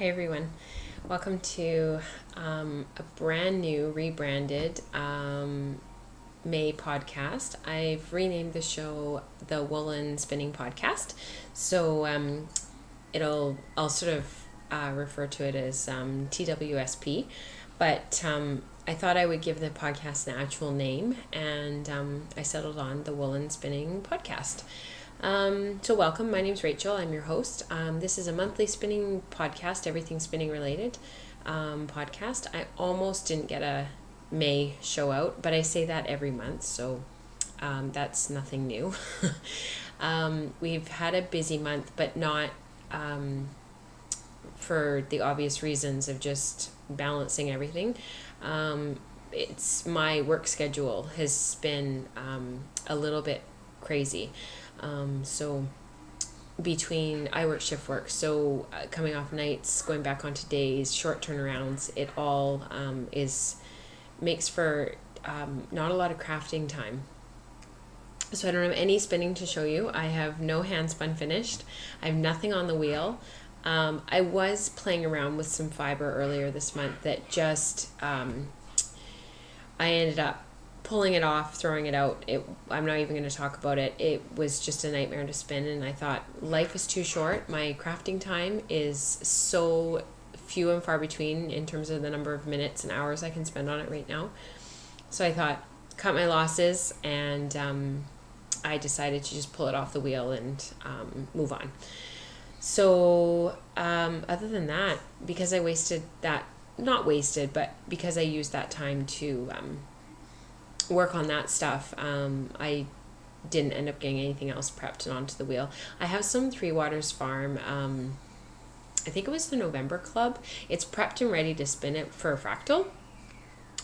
Hey everyone, welcome to a brand new rebranded May podcast. I've renamed the show the Woolen Spinning Podcast. So I'll sort of refer to it as TWSP, but I thought I would give the podcast an actual name, and I settled on the Woolen Spinning Podcast. So welcome, my name's Rachel, I'm your host. This is a monthly spinning podcast, everything spinning related podcast. I almost didn't get a May show out, but I say that every month, so that's nothing new. We've had a busy month, but not for the obvious reasons of just balancing everything. It's my work schedule has been a little bit crazy. So between, I work shift work, so coming off nights, going back onto days, short turnarounds, it all makes for not a lot of crafting time. So I don't have any spinning to show you. I have no hand spun finished. I have nothing on the wheel. I was playing around with some fiber earlier this month that just, I ended up pulling it off, throwing it out. I'm not even going to talk about it. It was just a nightmare to spin, and I thought life is too short. My crafting time is so few and far between in terms of the number of minutes and hours I can spend on it right now. So I thought, cut my losses, and I decided to just pull it off the wheel and move on. So other than that, because I wasted that, not wasted, but because I used that time to work on that stuff, I didn't end up getting anything else prepped and onto the wheel. I have some Three Waters Farm, I think it was the November Club. It's prepped and ready to spin it for a fractal,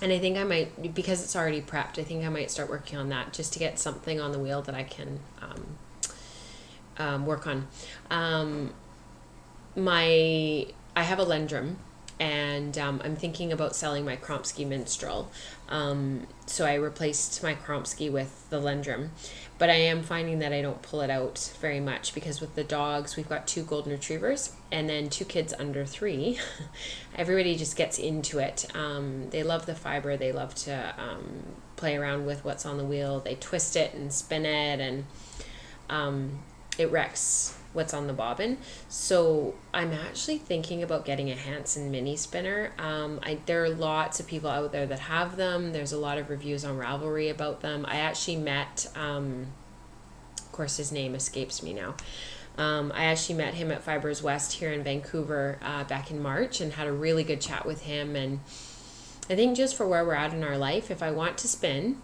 and I think I might, because it's already prepped, I think I might start working on that just to get something on the wheel that I can work on. I have a Lendrum, and I'm thinking about selling my Kromsky Minstrel. So I replaced my Kromsky with the Lendrum, but I am finding that I don't pull it out very much because with the dogs, we've got 2 golden retrievers and then 2 kids under 3. Everybody just gets into it. They love the fiber. They love to play around with what's on the wheel. They twist it and spin it, and it wrecks what's on the bobbin. So I'm actually thinking about getting a Hanson mini spinner. There are lots of people out there that have them. There's a lot of reviews on Ravelry about them. I actually met, of course his name escapes me now. I actually met him at Fibers West here in Vancouver back in March and had a really good chat with him. And I think just for where we're at in our life, if I want to spin,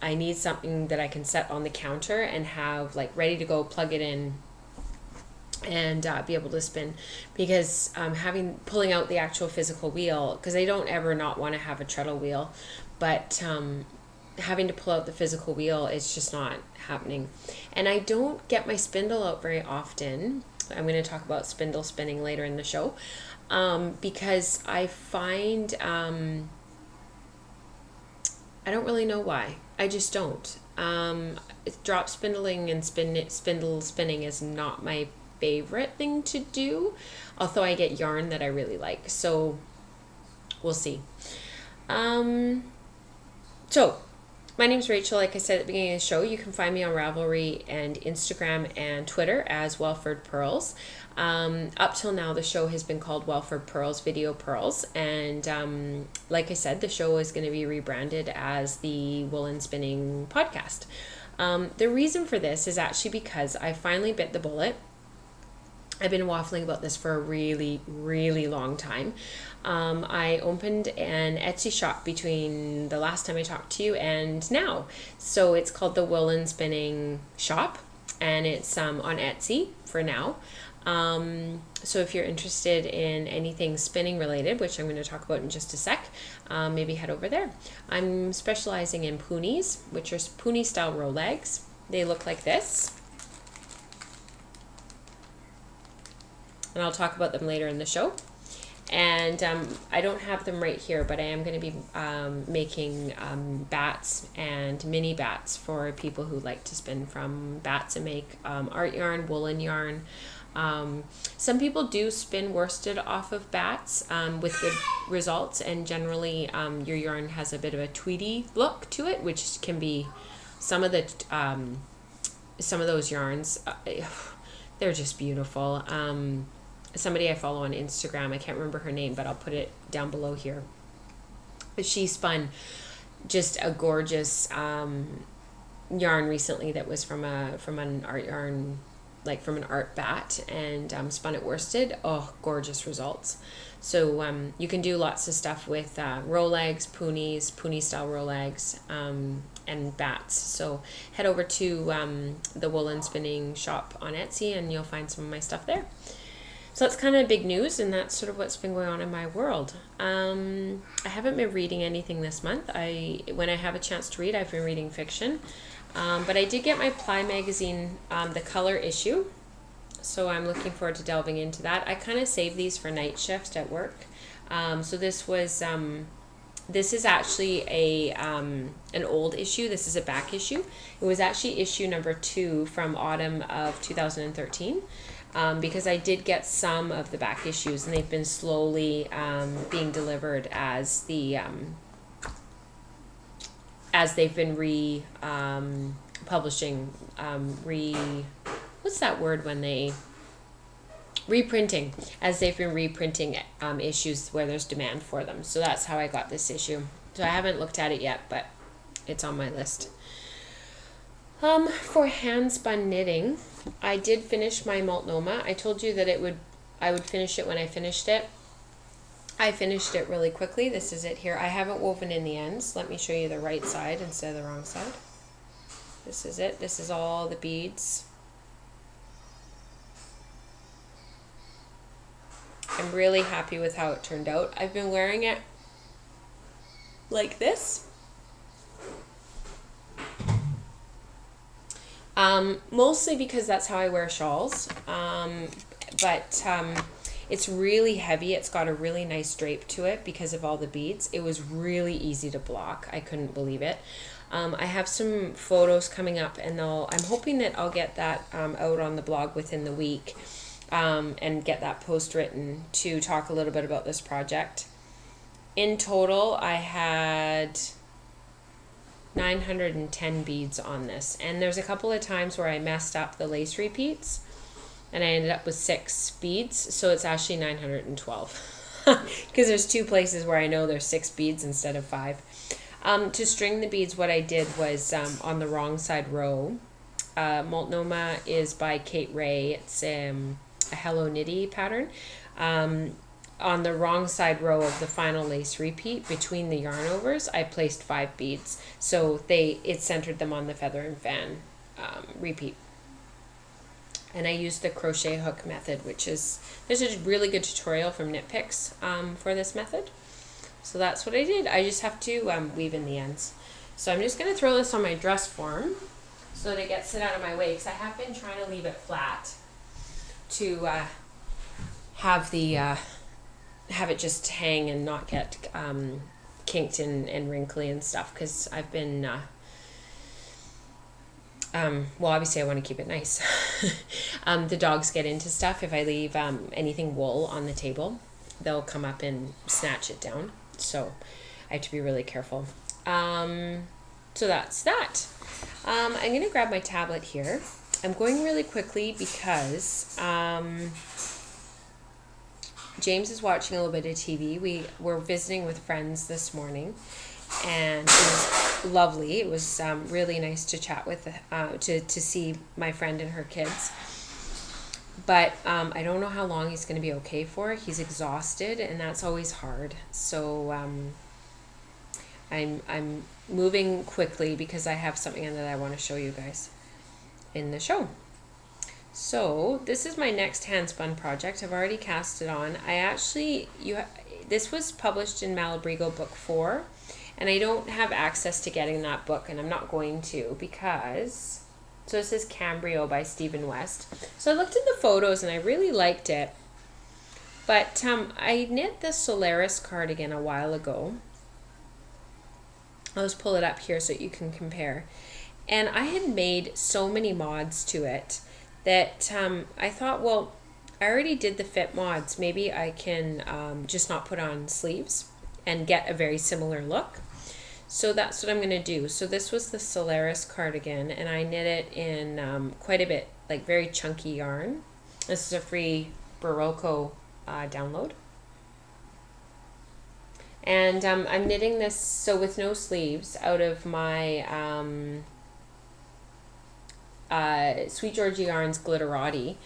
I need something that I can set on the counter and have like ready to go, plug it in, and be able to spin, because pulling out the actual physical wheel, because I don't ever not want to have a treadle wheel, but having to pull out the physical wheel is just not happening. And I don't get my spindle out very often. I'm going to talk about spindle spinning later in the show, because I find I don't really know why. I just don't. Drop spindling and spindle spinning is not my favorite thing to do, although I get yarn that I really like, so we'll see. So my name's Rachel. Like I said at the beginning of the show, you can find me on Ravelry and Instagram and Twitter as Welford Pearls. Up till now, the show has been called Welford Pearls Video Pearls, and like I said, the show is going to be rebranded as the Woolen Spinning Podcast. The reason for this is actually because I finally bit the bullet. I've been waffling about this for a really, really long time. I opened an Etsy shop between the last time I talked to you and now. So it's called the Woolen Spinning Shop, and it's on Etsy for now. So if you're interested in anything spinning related, which I'm going to talk about in just a sec, maybe head over there. I'm specializing in punies, which are punie style row legs. They look like this, and I'll talk about them later in the show. And I don't have them right here, but I am going to be making bats and mini bats for people who like to spin from bats and make art yarn, woolen yarn, Some people do spin worsted off of bats with good results, and generally your yarn has a bit of a tweedy look to it, which can be some of those yarns. They're just beautiful. Somebody I follow on Instagram, I can't remember her name, but I'll put it down below here. But she spun just a gorgeous yarn recently that was from an art yarn, like from an art bat, and spun it worsted. Oh, gorgeous results. So you can do lots of stuff with Rolegs, punies, poonie style Rolegs, and bats. So head over to the Woolen Spinning Shop on Etsy and you'll find some of my stuff there. So that's kind of big news, and that's sort of what's been going on in my world. I haven't been reading anything this month. When I have a chance to read, I've been reading fiction. But I did get my Ply magazine, the color issue. So I'm looking forward to delving into that. I kind of save these for night shifts at work. So this is actually an old issue. This is a back issue. It was actually issue number 2 from autumn of 2013. Because I did get some of the back issues, and they've been slowly being delivered as they've been publishing, what's that word when they reprinting, as they've been reprinting issues where there's demand for them. So that's how I got this issue. So I haven't looked at it yet, but it's on my list. For hand spun knitting, I did finish my Multnomah. I told you that I would finish it when I finished it. I finished it really quickly. This is it here. I haven't woven in the ends. Let me show you the right side instead of the wrong side. This is it. This is all the beads. I'm really happy with how it turned out. I've been wearing it like this. Mostly because that's how I wear shawls, but it's really heavy. It's got a really nice drape to it because of all the beads. It was really easy to block. I couldn't believe it. I have some photos coming up, and I'm hoping that I'll get that out on the blog within the week, and get that post written to talk a little bit about this project. In total, I had 910 beads on this, and there's a couple of times where I messed up the lace repeats and I ended up with 6 beads, so it's actually 912 because there's 2 places where I know there's 6 beads instead of 5. To string the beads, what I did was on the wrong side row. Multnomah is by Kate Ray. It's a Hello Knitty pattern. On the wrong side row of the final lace repeat between the yarn overs, I placed 5 beads, so it centered them on the feather and fan repeat. And I used the crochet hook method, there's a really good tutorial from Knit Picks for this method. So that's what I did. I just have to weave in the ends. So I'm just going to throw this on my dress form so that it gets it out of my way, because I have been trying to leave it flat to have it just hang and not get kinked and wrinkly and stuff, because I've been well, obviously I want to keep it nice. The dogs get into stuff. If I leave anything wool on the table, they'll come up and snatch it down, so I have to be really careful. So that's that. I'm going to grab my tablet here. I'm going really quickly because James is watching a little bit of TV. We were visiting with friends this morning, and it was lovely. It was really nice to chat with, to see my friend and her kids. But I don't know how long he's going to be okay for. He's exhausted, and that's always hard. So I'm moving quickly because I have something that I want to show you guys in the show. So this is my next hand spun project. I've already cast it on. This was published in Malabrigo book 4, and I don't have access to getting that book, and I'm not going to, because, so this is Cambrio by Stephen West. So I looked at the photos and I really liked it, but I knit the Solaris cardigan a while ago. I'll just pull it up here so you can compare. And I had made so many mods to it that I thought, well, I already did the fit mods. Maybe I can just not put on sleeves and get a very similar look. So that's what I'm going to do. So this was the Solaris cardigan, and I knit it in quite a bit, like very chunky yarn. This is a free Barocco download. And I'm knitting this, so with no sleeves, out of my Sweet Georgia Yarns Glitterati,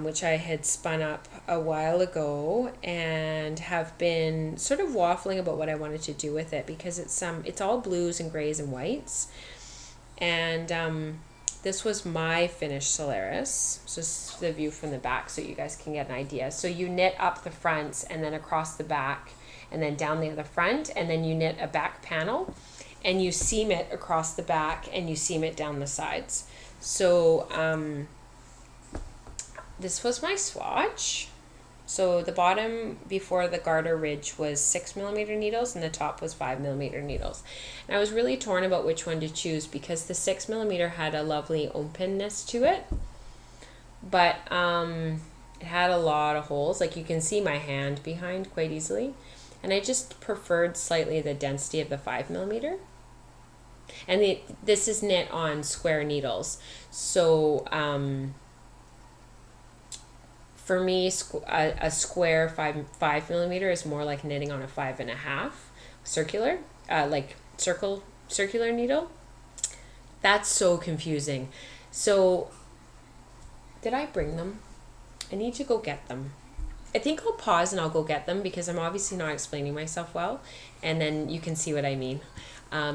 which I had spun up a while ago and have been sort of waffling about what I wanted to do with it, because it's all blues and grays and whites. And this was my finished Solaris. So this is the view from the back so you guys can get an idea. So you knit up the fronts and then across the back and then down the other front, and then you knit a back panel and you seam it across the back and you seam it down the sides. So this was my swatch. So the bottom before the garter ridge was 6mm needles and the top was 5mm needles. And I was really torn about which one to choose because the 6mm had a lovely openness to it, but it had a lot of holes. Like you can see my hand behind quite easily. And I just preferred slightly the density of the 5mm. And this is knit on square needles. So for me, a square 5mm is more like knitting on a 5.5 circular, like circular needle. That's so confusing. So did I bring them? I need to go get them. I think I'll pause and I'll go get them because I'm obviously not explaining myself well, and then you can see what I mean.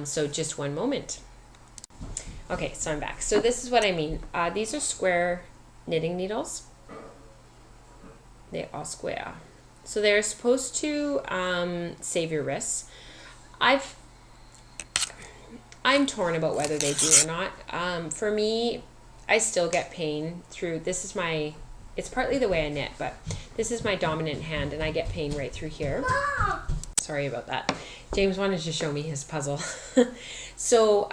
So just one moment. Okay, so I'm back. So this is what I mean. These are square knitting needles. They are square. So they're supposed to save your wrists. I'm torn about whether they do or not. For me, I still get pain through, it's partly the way I knit, but this is my dominant hand and I get pain right through here. Sorry about that. James wanted to show me his puzzle. So,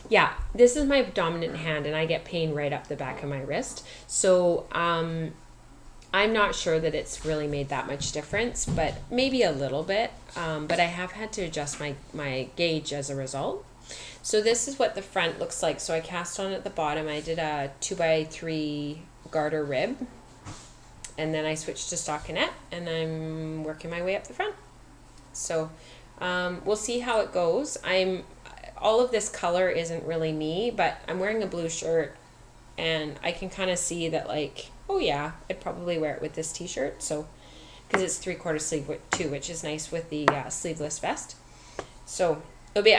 yeah, this is my dominant hand and I get pain right up the back of my wrist. So, I'm not sure that it's really made that much difference, but maybe a little bit. But I have had to adjust my gauge as a result. So this is what the front looks like. So I cast on at the bottom. I did a 2x3 garter rib, and then I switched to stockinette, and I'm working my way up the front. So we'll see how it goes. All of this color isn't really me, but I'm wearing a blue shirt, and I can kind of see that, like, oh yeah, I'd probably wear it with this t-shirt. So because it's 3/4 sleeve too, which is nice with the sleeveless vest. So it'll be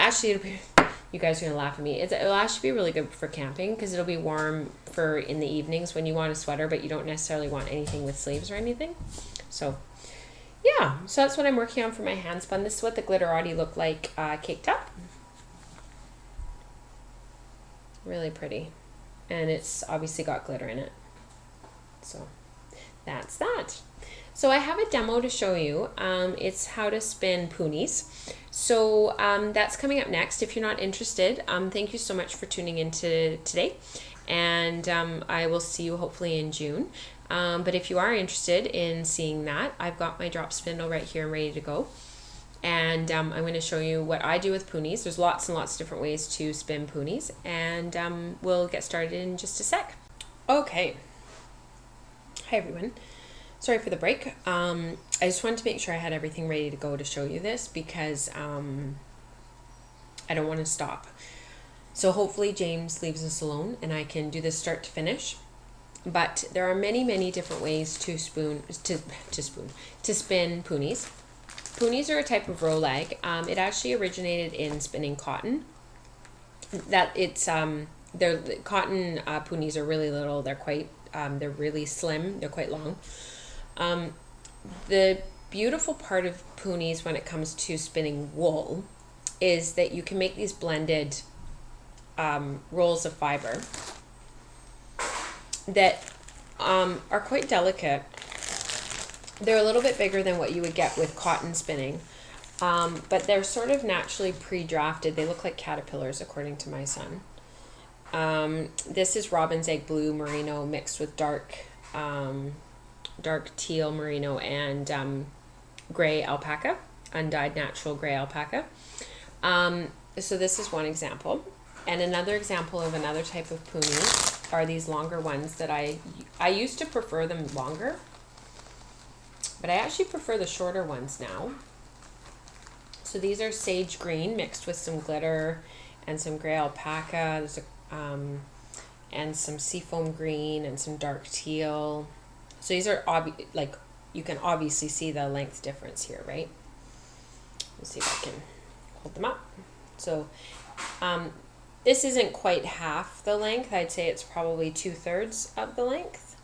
you guys are gonna laugh at me. It'll actually be really good for camping because it'll be warm for in the evenings when you want a sweater, but you don't necessarily want anything with sleeves or anything. So yeah, so that's what I'm working on for my hand spun. This is what the Glitterati look like caked up. Really pretty, and it's obviously got glitter in it. So that's that. So I have a demo to show you. It's how to spin punies. So that's coming up next. If you're not interested, thank you so much for tuning in today. And I will see you hopefully in June. But if you are interested in seeing that, I've got my drop spindle right here ready to go. And I'm going to show you what I do with punies. There's lots and lots of different ways to spin punies. And we'll get started in just a sec. Okay. Hi everyone. Sorry for the break. I just wanted to make sure I had everything ready to go to show you this because I don't want to stop. So hopefully James leaves us alone and I can do this start to finish. But there are many, many different ways to spin punies. Punies are a type of rowlag. It actually originated in spinning cotton. Their cotton punies are really little. They're really slim. They're quite long. The beautiful part of punies when it comes to spinning wool is that you can make these blended rolls of fiber that are quite delicate. They're a little bit bigger than what you would get with cotton spinning, but they're sort of naturally pre-drafted. They look like caterpillars according to my son. This is robin's egg blue merino mixed with dark dark teal merino and gray alpaca, undyed natural gray alpaca. So this is one example. And another example of another type of puni are these longer ones that I used to prefer them longer, but I actually prefer the shorter ones now. So these are sage green mixed with some glitter and some gray alpaca. There's and some seafoam green and some dark teal. So these are like you can obviously see the length difference here, right? Let's see if I can hold them up. So this isn't quite half the length. I'd say it's probably 2/3 of the length,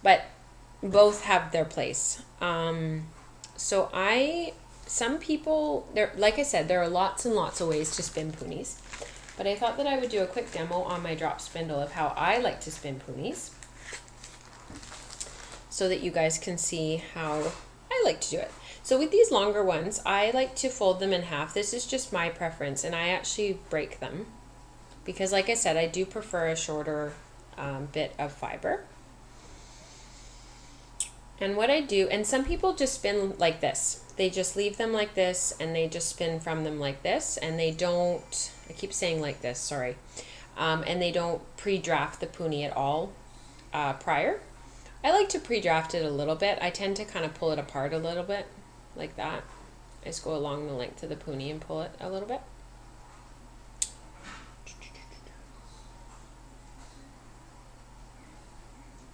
but both have their place. So some people, like I said, there are lots and lots of ways to spin punies, but I thought that I would do a quick demo on my drop spindle of how I like to spin punies so that you guys can see how I like to do it. So with these longer ones, I like to fold them in half. This is just my preference, and I actually break them because, like I said, I do prefer a shorter bit of fiber. And what I do, and some people just spin like this. They just leave them like this, and they just spin from them like this, and they don't, I keep saying like this, sorry, and they don't pre-draft the puni at all prior. I like to pre-draft it a little bit. I tend to kind of pull it apart a little bit, like that. I just go along the length of the puni and pull it a little bit.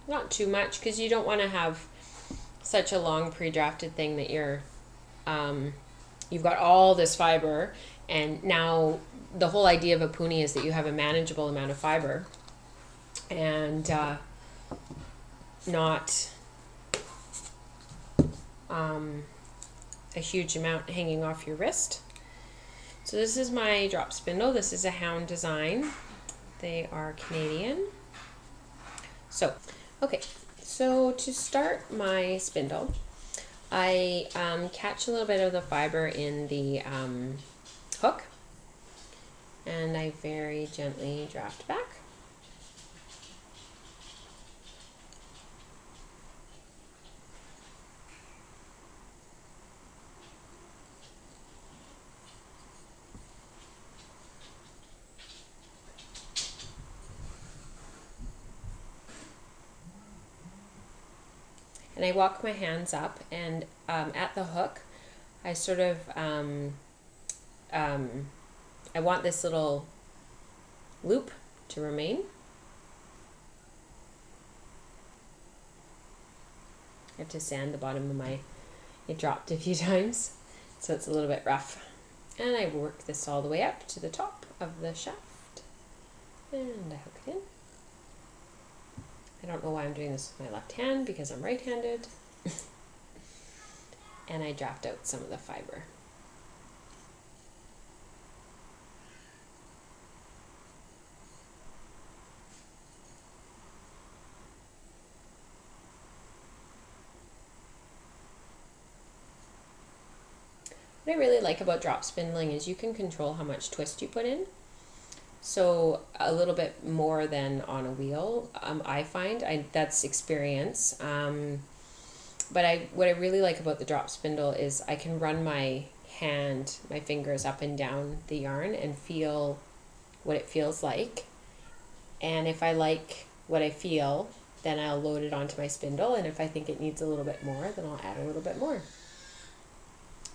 Not too much, because you don't want to have such a long pre-drafted thing that you've got all this fiber, and now the whole idea of a puni is that you have a manageable amount of fiber and not a huge amount hanging off your wrist. So this is my drop spindle. This is a Hound design. They are Canadian. So, okay, so to start my spindle, I catch a little bit of the fiber in the hook, and I very gently draft back. And I walk my hands up, and at the hook, I sort of, I want this little loop to remain. I have to sand the bottom of it dropped a few times, so it's a little bit rough. And I work this all the way up to the top of the shaft, and I hook it in. I don't know why I'm doing this with my left hand, because I'm right-handed. And I draft out some of the fiber. What I really like about drop spindling is you can control how much twist you put in. So a little bit more than on a wheel, I find. That's experience. But what I really like about the drop spindle is I can run my fingers up and down the yarn and feel what it feels like. And if I like what I feel, then I'll load it onto my spindle. And if I think it needs a little bit more, then I'll add a little bit more.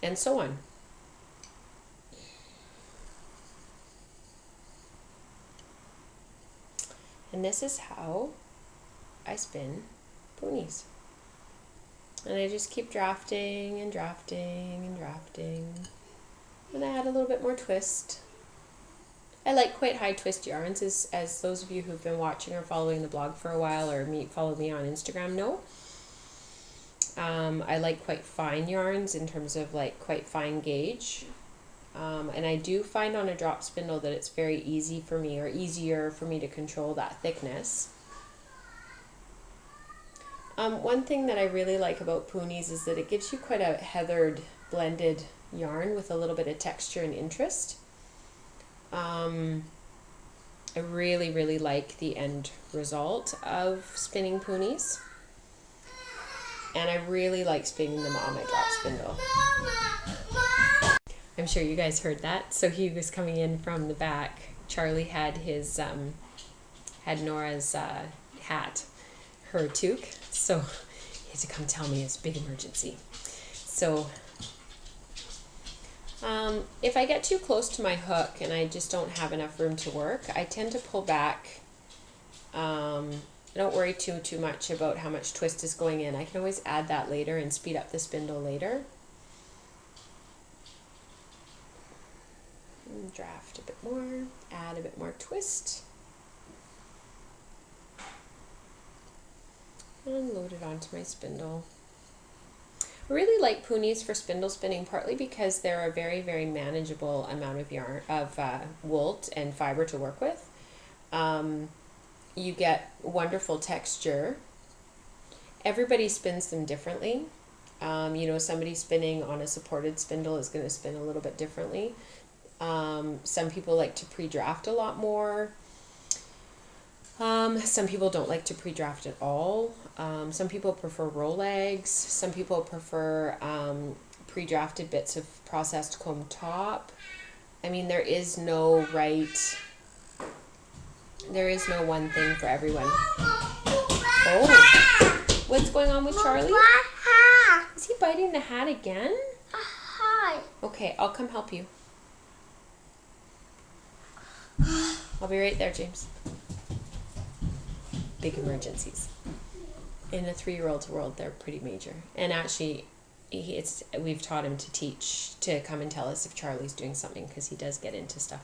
And so on. And this is how I spin ponies. And I just keep drafting and drafting and drafting. And I add a little bit more twist. I like quite high twist yarns, as those of you who've been watching or following the blog for a while, or follow me on Instagram know. I like quite fine yarns in terms of like quite fine gauge. And I do find on a drop spindle that it's very easy for me, or easier for me, to control that thickness. One thing that I really like about ponies is that it gives you quite a heathered, blended yarn with a little bit of texture and interest. I really, really like the end result of spinning punies. And I really like spinning them on my drop spindle. I'm sure you guys heard that. So he was coming in from the back. Charlie had his, had Nora's hat, her toque. So he had to come tell me it's a big emergency. So if I get too close to my hook and I just don't have enough room to work, I tend to pull back. I don't worry too much about how much twist is going in. I can always add that later and speed up the spindle later. And draft a bit more, add a bit more twist. And load it onto my spindle. I really like punies for spindle spinning, partly because they're a very, very manageable amount of yarn, of wool and fiber to work with. You get wonderful texture. Everybody spins them differently. You know, somebody spinning on a supported spindle is going to spin a little bit differently. Some people like to pre-draft a lot more. Some people don't like to pre-draft at all. Some people prefer roll eggs. Some people prefer pre-drafted bits of processed comb top. I mean, there is no one thing for everyone. Oh, what's going on with Charlie? Is he biting the hat again? Okay, I'll come help you. I'll be right there, James. Big emergencies. In a 3-year-old's world, they're pretty major. And actually, we've taught him to come and tell us if Charlie's doing something, because he does get into stuff.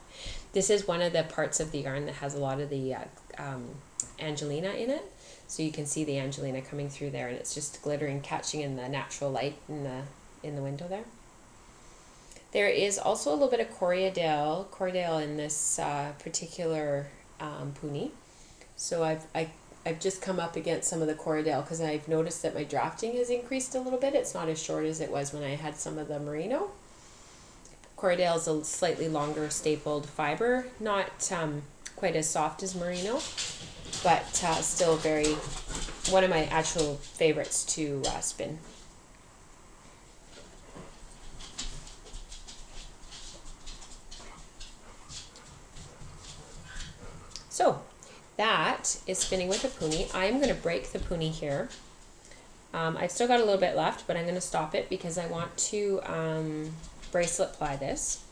This is one of the parts of the yarn that has a lot of the Angelina in it. So you can see the Angelina coming through there, and it's just glittering, catching in the natural light in the window there. There is also a little bit of Corriedale in this particular punie. So I've just come up against some of the Corriedale because I've noticed that my drafting has increased a little bit. It's not as short as it was when I had some of the merino. Corriedale is a slightly longer stapled fiber, not quite as soft as merino, but still one of my actual favorites to spin. So that is spinning with a punie. I'm going to break the punie here. I've still got a little bit left, but I'm going to stop it because I want to bracelet ply this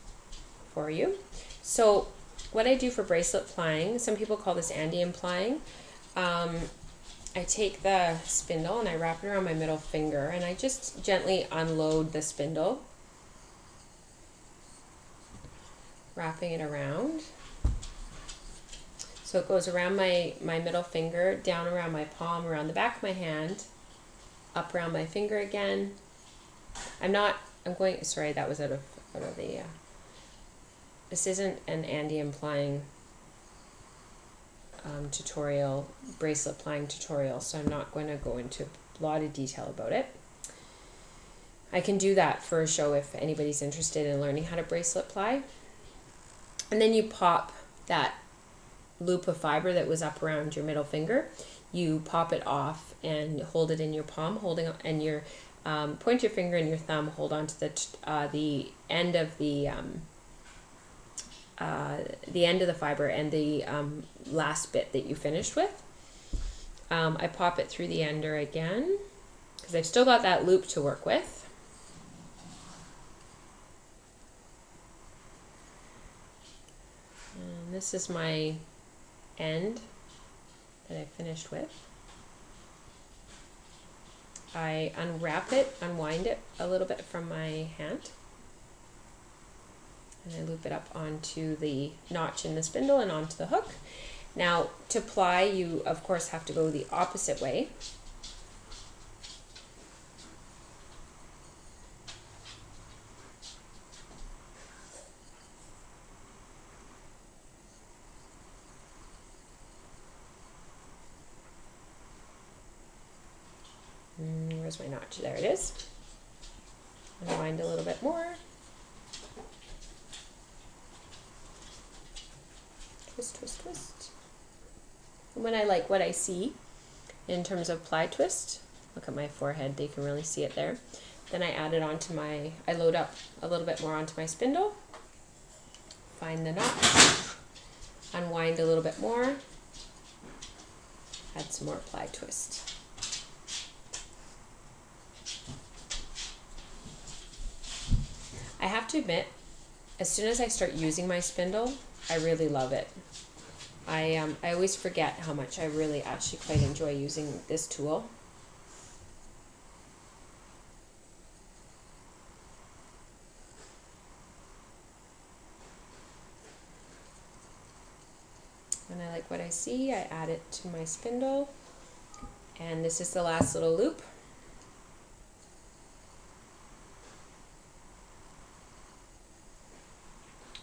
for you. So what I do for bracelet plying, some people call this Andean plying. I take the spindle and I wrap it around my middle finger and I just gently unload the spindle, wrapping it around. So it goes around my middle finger, down around my palm, around the back of my hand, up around my finger again. Sorry, that was out of the, this isn't an Andean plying tutorial, bracelet plying tutorial, so I'm not going to go into a lot of detail about it. I can do that for a show if anybody's interested in learning how to bracelet ply. And then you pop that loop of fiber that was up around your middle finger, you pop it off and hold it in your palm, and your point your finger and your thumb hold on to the end of the end of the fiber and the last bit that you finished with. I pop it through the ender again because I've still got that loop to work with. And this is my end that I finished with. I unwind it a little bit from my hand, and I loop it up onto the notch in the spindle and onto the hook. Now to ply, you of course have to go the opposite way. Where's my notch? There it is. Unwind a little bit more. Twist, twist, twist. And when I like what I see in terms of ply twist, look at my forehead, they can really see it there. Then I add it onto my, I load up a little bit more onto my spindle, find the notch, unwind a little bit more, add some more ply twist. I have to admit, as soon as I start using my spindle, I really love it. I always forget how much I really actually quite enjoy using this tool. When I like what I see, I add it to my spindle. And this is the last little loop.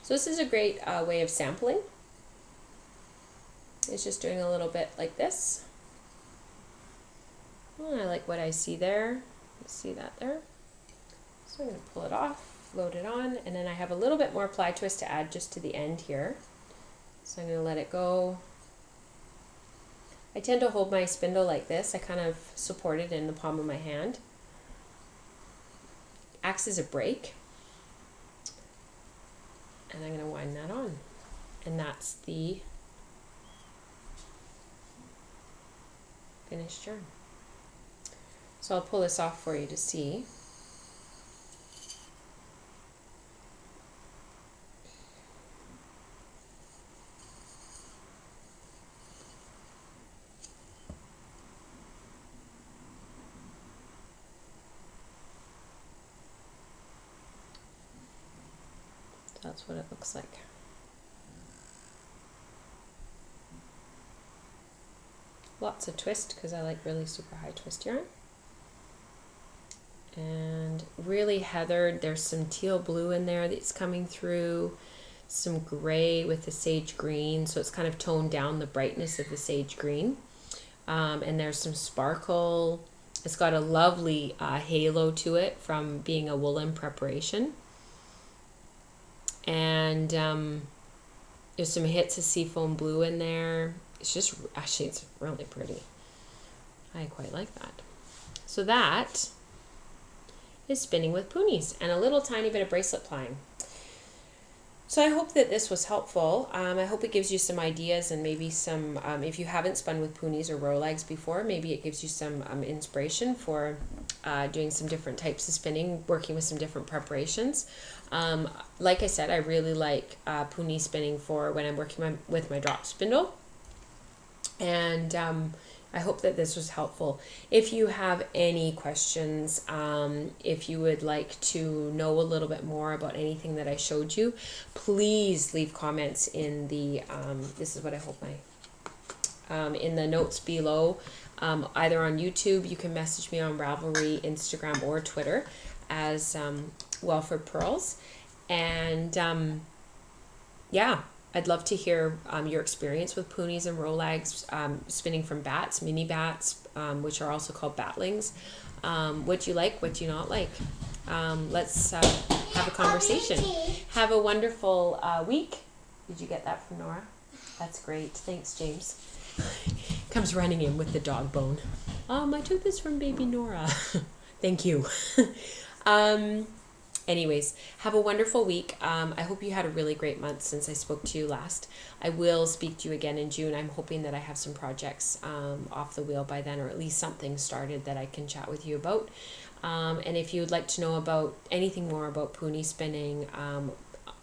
So this is a great way of sampling. It's just doing a little bit like this. Oh, I like what I see there. You see that there? So I'm going to pull it off, load it on, and then I have a little bit more ply twist to add just to the end here. So I'm going to let it go. I tend to hold my spindle like this. I kind of support it in the palm of my hand. Acts as a brake. And I'm going to wind that on. And that's the finished yarn. So I'll pull this off for you to see. That's what it looks like. Lots of twist because I like really super high twist yarn. And really heathered. There's some teal blue in there that's coming through, some gray with the sage green, so it's kind of toned down the brightness of the sage green. And there's some sparkle. It's got a lovely halo to it from being a woolen preparation. And there's some hits of seafoam blue in there. It's just, actually, it's really pretty. I quite like that. So that is spinning with punies and a little tiny bit of bracelet plying. So I hope that this was helpful. I hope it gives you some ideas and maybe some, if you haven't spun with punies or rowlags before, maybe it gives you some inspiration for doing some different types of spinning, working with some different preparations. Like I said, I really like punie spinning for when I'm working with my drop spindle. And I hope that this was helpful. If you have any questions, if you would like to know a little bit more about anything that I showed you, please leave comments in the, this is what I hope in the notes below, either on YouTube, you can message me on Ravelry, Instagram, or Twitter as Welford Pearls. And yeah, I'd love to hear your experience with punies and rowlags, spinning from bats, mini bats, which are also called batlings. What you like, what you not like. Let's have a conversation. Have a wonderful week. Did you get that from Nora? That's great. Thanks, James. Comes running in with the dog bone. I took this from baby Nora. Thank you. Anyways, have a wonderful week. I hope you had a really great month since I spoke to you last. I will speak to you again in June. I'm hoping that I have some projects off the wheel by then, or at least something started that I can chat with you about. And if you would like to know about anything more about punie spinning on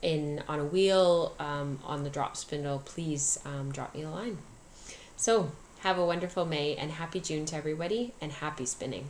a wheel, on the drop spindle, please drop me a line. So have a wonderful May and happy June to everybody, and happy spinning.